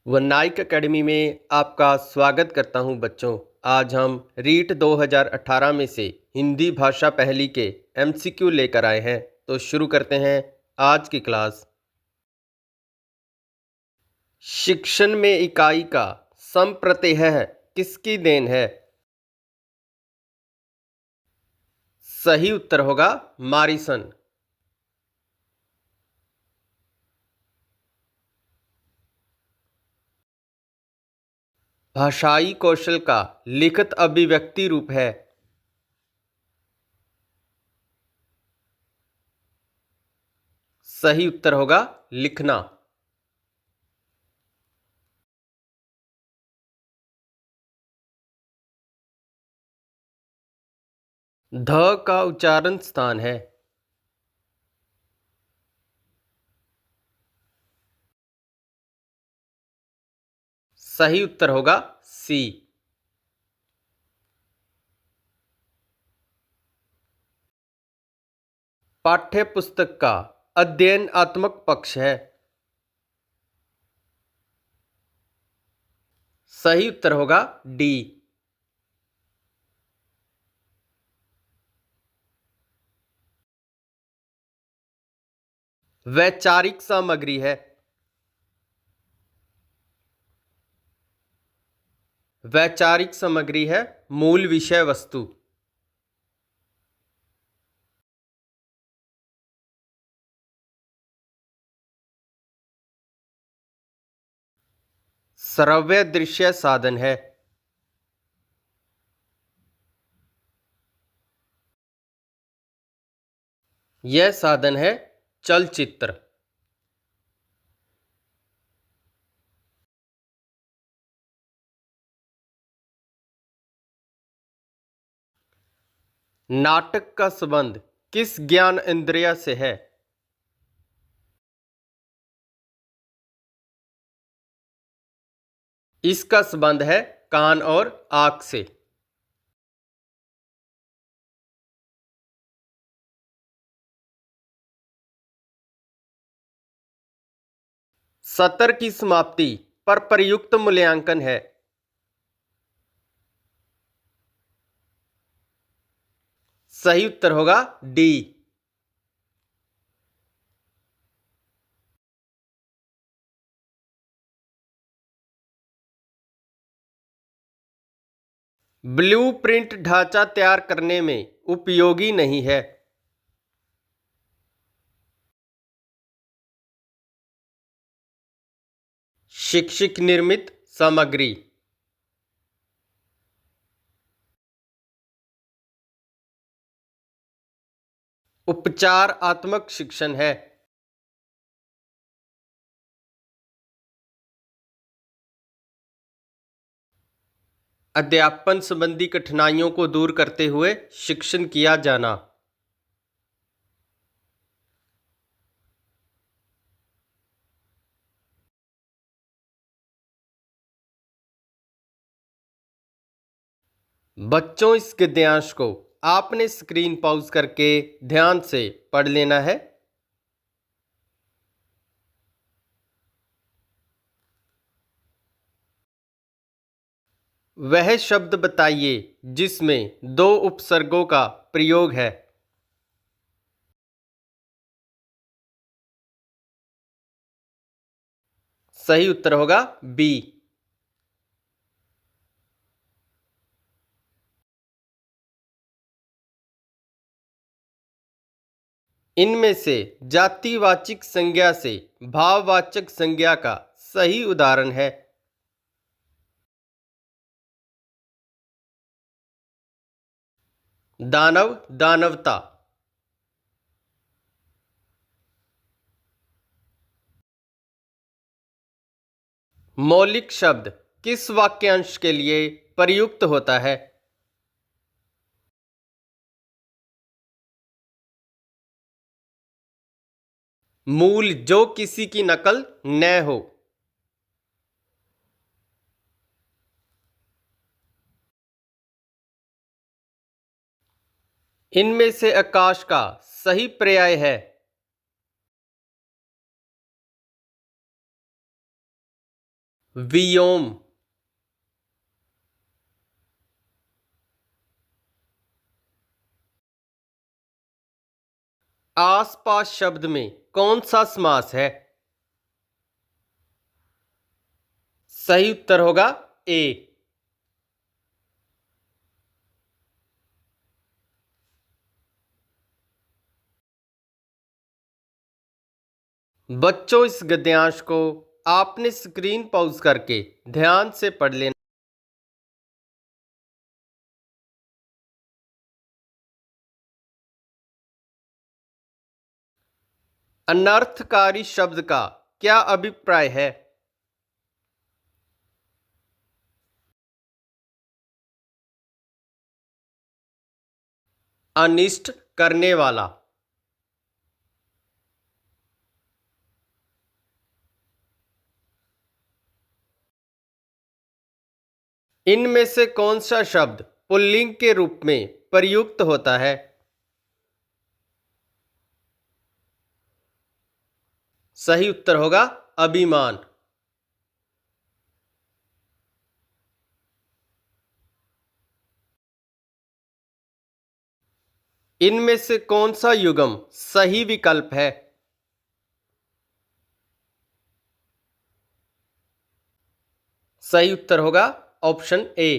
वनाइक academy में आपका स्वागत करता हूं बच्चों। आज हम रीट 2018 में से हिंदी भाषा पहली के एमसीक्यू लेकर आए हैं। तो शुरू करते हैं आज की क्लास। शिक्षण में इकाई का संप्रत्यय किसकी देन है? सही उत्तर होगा मारिसन। भाषाई कौशल का लिखित अभिव्यक्ति रूप है। सही उत्तर होगा लिखना। ध का उच्चारण स्थान है। सही उत्तर होगा सी। पाठ्य पुस्तक का अध्ययनात्मक पक्ष है। सही उत्तर होगा डी। वैचारिक सामग्री है। वैचारिक सामग्री है मूल विषय वस्तु। श्रव्य दृश्य साधन है। यह साधन है चलचित्र। नाटक का संबंध किस ज्ञान इंद्रिय से है? इसका संबंध है कान और आंख से। सत्र की समाप्ति पर प्रयुक्त मूल्यांकन है। सही उत्तर होगा डी। ब्लूप्रिंट ढांचा तैयार करने में उपयोगी नहीं है। शिक्षक निर्मित सामग्री। उपचारात्मक शिक्षण है। अध्यापन संबंधी कठिनाइयों को दूर करते हुए शिक्षण किया जाना। बच्चों, इस गद्यांश को आपने स्क्रीन पॉज करके ध्यान से पढ़ लेना है। वह शब्द बताइए जिसमें दो उपसर्गों का प्रयोग है। सही उत्तर होगा बी। इनमें से जातिवाचक संज्ञा से भाववाचक संज्ञा का सही उदाहरण है। दानव, दानवता। मौलिक शब्द किस वाक्यांश के लिए प्रयुक्त होता है? मूल जो किसी की नकल न हो। इनमें से आकाश का सही पर्याय है। वियोम। आसपास शब्द में कौन सा समास है? सही उत्तर होगा ए। बच्चों, इस गद्यांश को आपने स्क्रीन पॉज करके ध्यान से पढ़ लेना। अनर्थकारी शब्द का क्या अभिप्राय है? अनिष्ट करने वाला। इनमें से कौन सा शब्द पुल्लिंग के रूप में प्रयुक्त होता है? सही उत्तर होगा अभिमान। इनमें से कौन सा युग्म सही विकल्प है? सही उत्तर होगा ऑप्शन ए।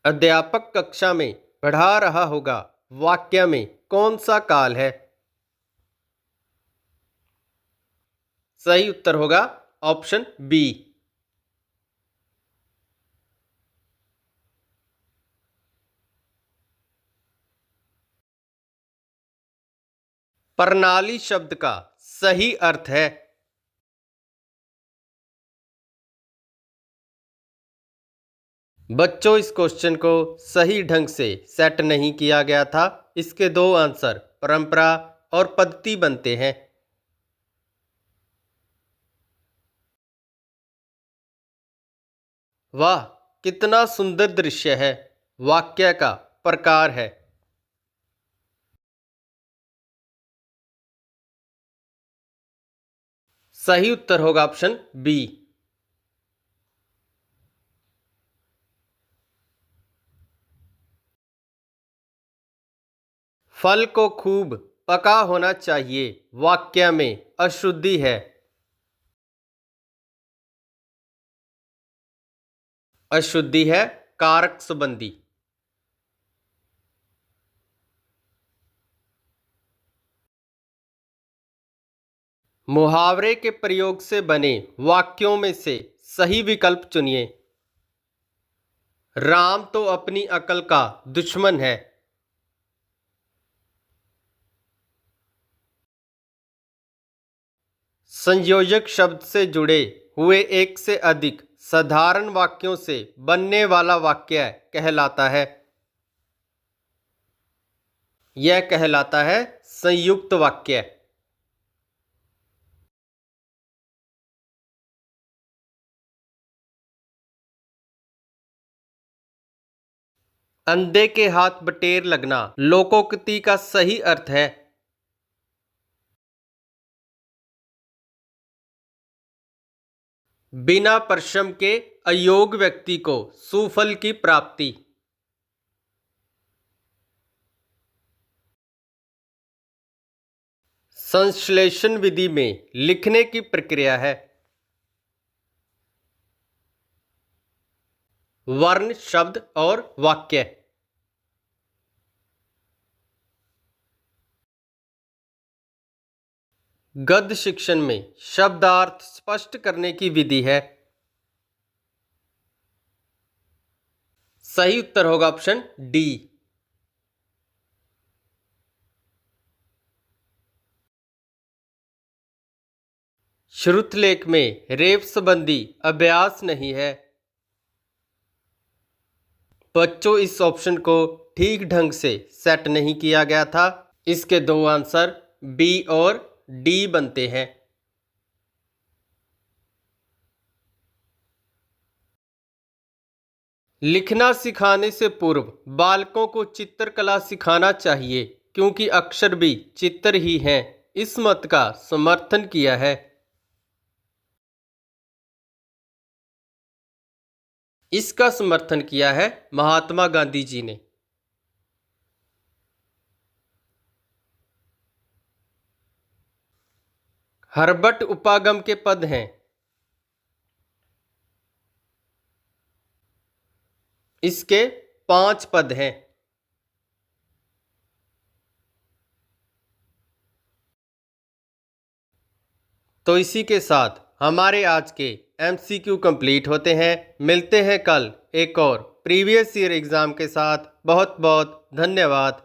अध्यापक कक्षा में पढ़ा रहा होगा, वाक्य में कौन सा काल है? सही उत्तर होगा ऑप्शन बी। प्रणाली शब्द का सही अर्थ है? बच्चों, इस क्वेश्चन को सही ढंग से सेट नहीं किया गया था। इसके दो आंसर परंपरा और पद्धति बनते हैं। वाह, कितना सुंदर दृश्य है! वाक्य का प्रकार है। सही उत्तर होगा ऑप्शन बी। फल को खूब पका होना चाहिए, वाक्य में अशुद्धि है। अशुद्धि है कारक संबंधी। मुहावरे के प्रयोग से बने वाक्यों में से सही विकल्प चुनिए। राम तो अपनी अकल का दुश्मन है। संयोजक शब्द से जुड़े हुए एक से अधिक साधारण वाक्यों से बनने वाला वाक्य कहलाता है। यह कहलाता है संयुक्त वाक्य। अंधे के हाथ बटेर लगना लोकोक्ति का सही अर्थ है। बिना परिश्रम के अयोग्य व्यक्ति को सुफल की प्राप्ति। संश्लेषण विधि में लिखने की प्रक्रिया है। वर्ण, शब्द और वाक्य। गद्य शिक्षण में शब्दार्थ स्पष्ट करने की विधि है। सही उत्तर होगा ऑप्शन डी। श्रुतलेख में रेफ संबंधी अभ्यास नहीं है। बच्चों, इस ऑप्शन को ठीक ढंग से सेट नहीं किया गया था। इसके दो आंसर बी और डी बनते हैं। लिखना सिखाने से पूर्व बालकों को चित्रकला सिखाना चाहिए। क्योंकि अक्षर भी चित्र ही हैं, इस मत का समर्थन किया है। इसका समर्थन किया है महात्मा गांधी जी ने। हर्बट उपागम के पद हैं। इसके 5 पद हैं। तो इसी के साथ हमारे आज के MCQ कंप्लीट होते हैं। मिलते हैं कल एक और प्रीवियस ईयर एग्ज़ाम के साथ। बहुत बहुत धन्यवाद।